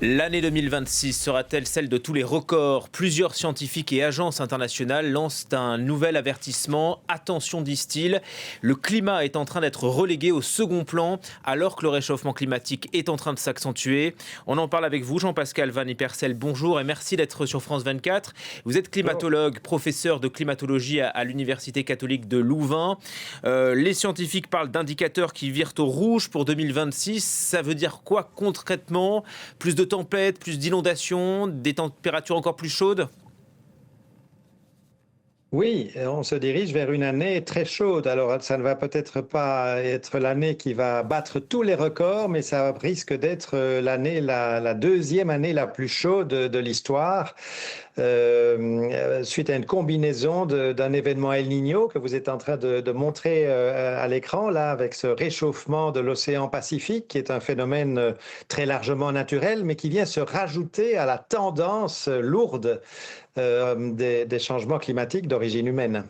L'année 2026 sera-t-elle celle de tous les records? Plusieurs scientifiques et agences internationales lancent un nouvel avertissement. Attention, disent-ils, le climat est en train d'être relégué au second plan alors que le réchauffement climatique est en train de s'accentuer. On en parle avec vous, Jean-Pascal Van Ypersel. Bonjour et merci d'être sur France 24. Vous êtes climatologue, professeur de climatologie à l'Université catholique de Louvain. Les scientifiques parlent d'indicateurs qui virent au rouge pour 2026. Ça veut dire quoi concrètement? Plus de tempêtes, plus d'inondations, des températures encore plus chaudes? Oui, on se dirige vers une année très chaude. Alors, ça ne va peut-être pas être l'année qui va battre tous les records, mais ça risque d'être la deuxième année la plus chaude de l'histoire, suite à une combinaison d'un événement El Niño que vous êtes en train de montrer à l'écran, là, avec ce réchauffement de l'océan Pacifique, qui est un phénomène très largement naturel, mais qui vient se rajouter à la tendance lourde des changements climatiques d'origine humaine.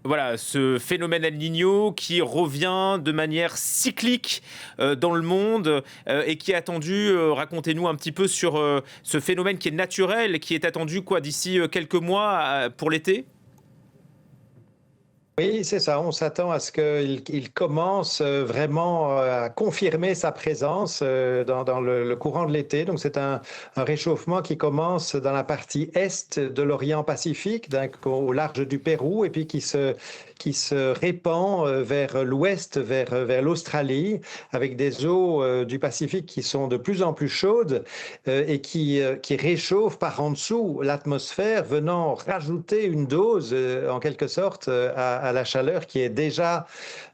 Voilà, ce phénomène El Niño qui revient de manière cyclique dans le monde et qui est attendu, racontez-nous un petit peu sur ce phénomène qui est naturel, qui est attendu d'ici quelques mois pour l'été? Oui, c'est ça. On s'attend à ce qu'il commence vraiment à confirmer sa présence dans le courant de l'été. Donc, c'est un réchauffement qui commence dans la partie est de l'Orient Pacifique, au large du Pérou, et puis qui se répand vers l'ouest, vers l'Australie, avec des eaux du Pacifique qui sont de plus en plus chaudes et qui réchauffent par en dessous l'atmosphère, venant rajouter une dose, en quelque sorte, à la chaleur qui est déjà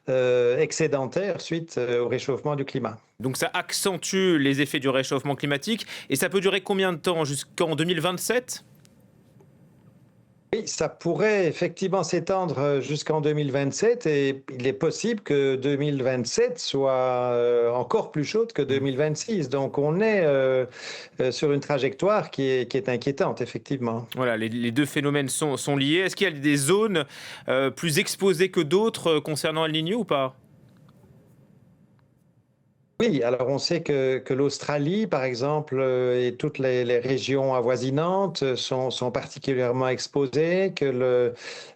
excédentaire suite au réchauffement du climat. Donc ça accentue les effets du réchauffement climatique et ça peut durer combien de temps? Jusqu'en 2027? Oui, ça pourrait effectivement s'étendre jusqu'en 2027 et il est possible que 2027 soit encore plus chaude que 2026. Donc on est sur une trajectoire qui est inquiétante, effectivement. Voilà, les deux phénomènes sont liés. Est-ce qu'il y a des zones plus exposées que d'autres concernant El Niño ou pas? Oui, alors on sait que l'Australie, par exemple, et toutes les régions avoisinantes sont particulièrement exposées, que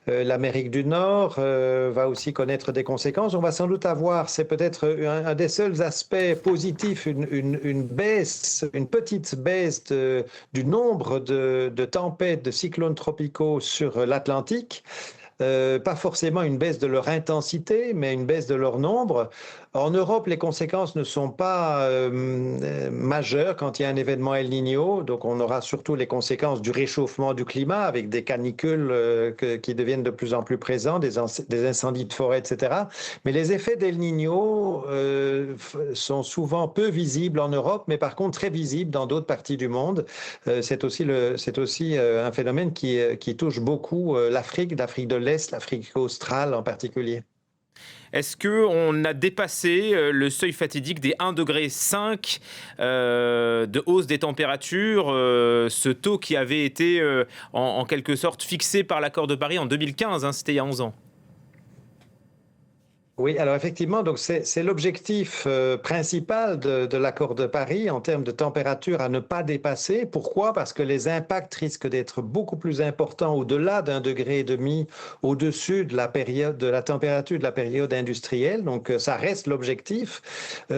l'Amérique du Nord va aussi connaître des conséquences. On va sans doute avoir, c'est peut-être un des seuls aspects positifs, une baisse, une petite baisse du nombre de tempêtes, de cyclones tropicaux sur l'Atlantique. Pas forcément une baisse de leur intensité, mais une baisse de leur nombre. En Europe, les conséquences ne sont pas majeures quand il y a un événement El Niño. Donc, on aura surtout les conséquences du réchauffement du climat avec des canicules qui deviennent de plus en plus présents, des incendies de forêt, etc. Mais les effets d'El Niño sont souvent peu visibles en Europe, mais par contre très visibles dans d'autres parties du monde. C'est aussi un phénomène qui touche beaucoup l'Afrique de l'Est, l'Afrique australe en particulier. Est-ce qu'on a dépassé le seuil fatidique des 1,5 degré de hausse des températures, ce taux qui avait été en quelque sorte fixé par l'accord de Paris en 2015, hein, c'était il y a 11 ans? Oui, alors effectivement, donc c'est l'objectif principal de l'accord de Paris en termes de température à ne pas dépasser. Pourquoi? Parce que les impacts risquent d'être beaucoup plus importants au-delà d'1,5 degré au-dessus de la température de la période industrielle. Donc ça reste l'objectif,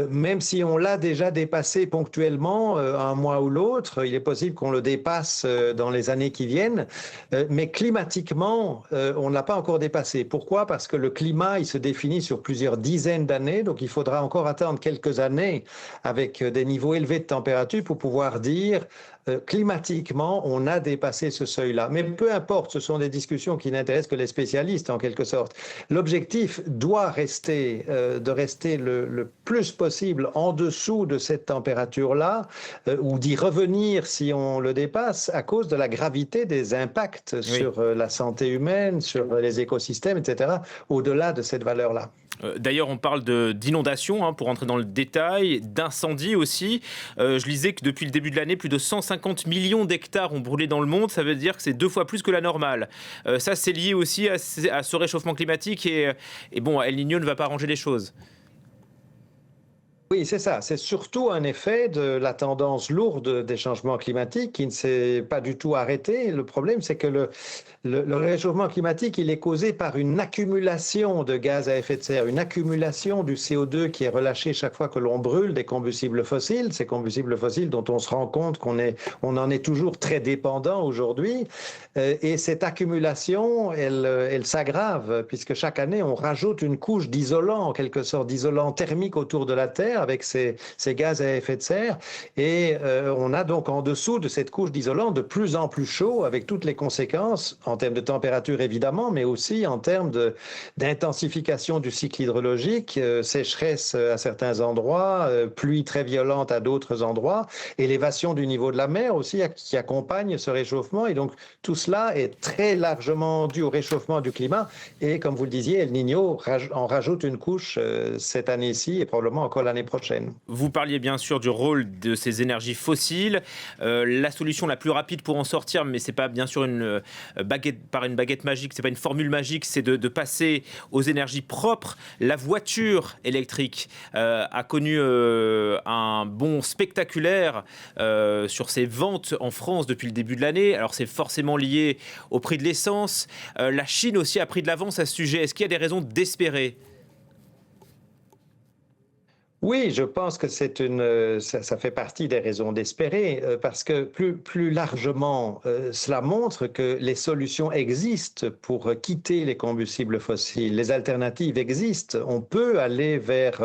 même si on l'a déjà dépassé ponctuellement un mois ou l'autre. Il est possible qu'on le dépasse dans les années qui viennent, mais climatiquement, on ne l'a pas encore dépassé. Pourquoi? Parce que le climat, il se définit sur plusieurs dizaines d'années, donc il faudra encore attendre quelques années avec des niveaux élevés de température pour pouvoir dire climatiquement, on a dépassé ce seuil-là. Mais peu importe, ce sont des discussions qui n'intéressent que les spécialistes en quelque sorte. L'objectif doit rester de rester le plus possible en dessous de cette température-là, ou d'y revenir si on le dépasse à cause de la gravité des impacts Oui. sur la santé humaine, sur les écosystèmes, etc., au-delà de cette valeur-là. D'ailleurs, on parle d'inondations, hein, pour rentrer dans le détail, d'incendies aussi. Je lisais que depuis le début de l'année, plus de 150 millions d'hectares ont brûlé dans le monde. Ça veut dire que c'est 2 fois plus que la normale. Ça, c'est lié aussi à ce réchauffement climatique. Et bon, El Niño ne va pas arranger les choses. Oui, c'est ça. C'est surtout un effet de la tendance lourde des changements climatiques qui ne s'est pas du tout arrêtée. Le problème, c'est que le réchauffement climatique, il est causé par une accumulation de gaz à effet de serre, une accumulation du CO2 qui est relâché chaque fois que l'on brûle des combustibles fossiles, ces combustibles fossiles dont on se rend compte on en est toujours très dépendant aujourd'hui. Et cette accumulation, elle s'aggrave puisque chaque année, on rajoute une couche d'isolant, en quelque sorte, d'isolant thermique autour de la Terre avec ces gaz à effet de serre. Et on a donc en dessous de cette couche d'isolant de plus en plus chaud avec toutes les conséquences en termes de température évidemment, mais aussi en termes d'intensification du cycle hydrologique, sécheresse à certains endroits, pluie très violente à d'autres endroits, élévation du niveau de la mer aussi qui accompagne ce réchauffement. Et donc tout cela est très largement dû au réchauffement du climat. Et comme vous le disiez, El Niño en rajoute une couche cette année-ci et probablement encore l'année prochaine. Vous parliez bien sûr du rôle de ces énergies fossiles. La solution la plus rapide pour en sortir, mais c'est pas bien sûr par une baguette magique, c'est pas une formule magique, c'est de passer aux énergies propres. La voiture électrique a connu un bond spectaculaire sur ses ventes en France depuis le début de l'année. Alors c'est forcément lié au prix de l'essence. La Chine aussi a pris de l'avance à ce sujet. Est-ce qu'il y a des raisons d'espérer? Oui, je pense que ça fait partie des raisons d'espérer, parce que plus largement, cela montre que les solutions existent pour quitter les combustibles fossiles. Les alternatives existent. On peut aller vers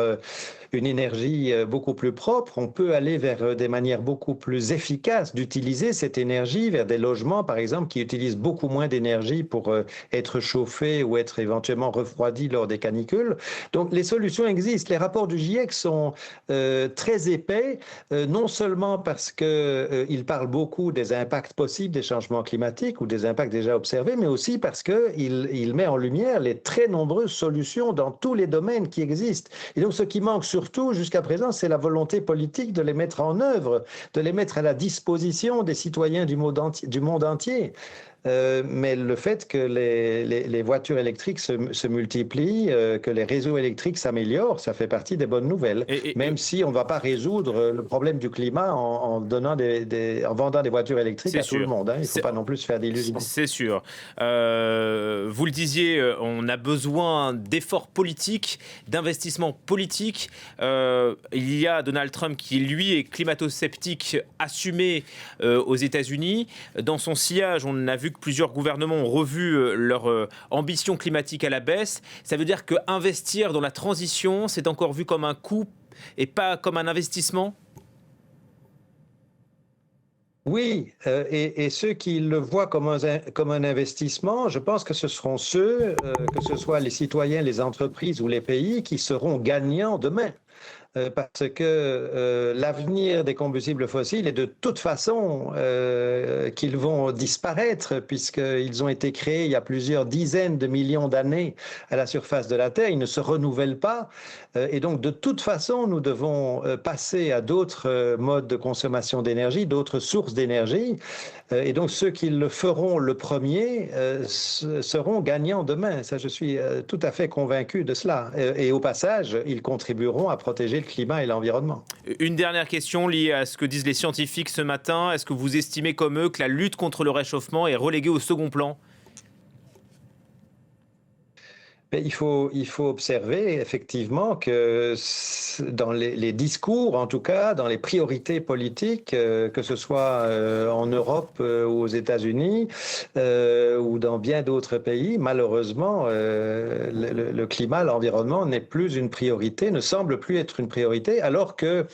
une énergie beaucoup plus propre. On peut aller vers des manières beaucoup plus efficaces d'utiliser cette énergie, vers des logements, par exemple, qui utilisent beaucoup moins d'énergie pour être chauffés ou être éventuellement refroidis lors des canicules. Donc, les solutions existent. Les rapports du GIEC sont très épais, non seulement parce qu'ils parlent beaucoup des impacts possibles des changements climatiques ou des impacts déjà observés, mais aussi parce qu'il met en lumière les très nombreuses solutions dans tous les domaines qui existent. Et donc, ce qui manque surtout jusqu'à présent, c'est la volonté politique de les mettre en œuvre, de les mettre à la disposition des citoyens du monde entier. Mais le fait que les voitures électriques se multiplient, que les réseaux électriques s'améliorent, ça fait partie des bonnes nouvelles. Même si on ne va pas résoudre le problème du climat en vendant des voitures électriques à tout le monde. Hein. Il ne faut pas non plus se faire d'illusions. C'est sûr. Vous le disiez, on a besoin d'efforts politiques, d'investissements politiques. Il y a Donald Trump qui, lui, est climato-sceptique assumé aux États-Unis. Dans son sillage, on a vu que plusieurs gouvernements ont revu leur ambition climatique à la baisse. Ça veut dire qu'investir dans la transition, c'est encore vu comme un coût et pas comme un investissement? Oui, et ceux qui le voient comme un investissement, je pense que ce seront ceux, que ce soit les citoyens, les entreprises ou les pays, qui seront gagnants demain. Parce que l'avenir des combustibles fossiles est de toute façon qu'ils vont disparaître puisqu'ils ont été créés il y a plusieurs dizaines de millions d'années à la surface de la Terre. Ils ne se renouvellent pas. Et donc, de toute façon, nous devons passer à d'autres modes de consommation d'énergie, d'autres sources d'énergie. Et donc, ceux qui le feront le premier seront gagnants demain. Ça, je suis tout à fait convaincu de cela. Et au passage, ils contribueront à protéger le climat et l'environnement. Une dernière question liée à ce que disent les scientifiques ce matin. Est-ce que vous estimez comme eux que la lutte contre le réchauffement est reléguée au second plan? Il faut observer effectivement que dans les discours, en tout cas, dans les priorités politiques, que ce soit en Europe ou aux États-Unis ou dans bien d'autres pays, malheureusement, le climat, l'environnement n'est plus une priorité, ne semble plus être une priorité, alors que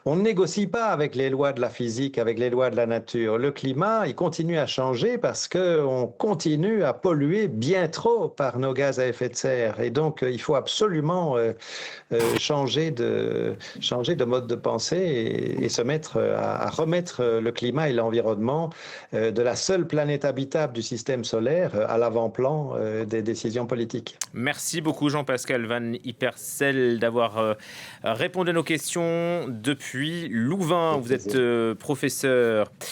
on ne négocie pas avec les lois de la physique, avec les lois de la nature. Le climat, il continue à changer parce qu'on continue à polluer bien trop par nos gaz à effet de serre. Et donc, il faut absolument changer de mode de pensée et se mettre à remettre le climat et l'environnement de la seule planète habitable du système solaire à l'avant-plan des décisions politiques. Merci beaucoup Jean-Pascal Van Ippersel d'avoir répondu à nos questions depuis Louvain. Vous êtes professeur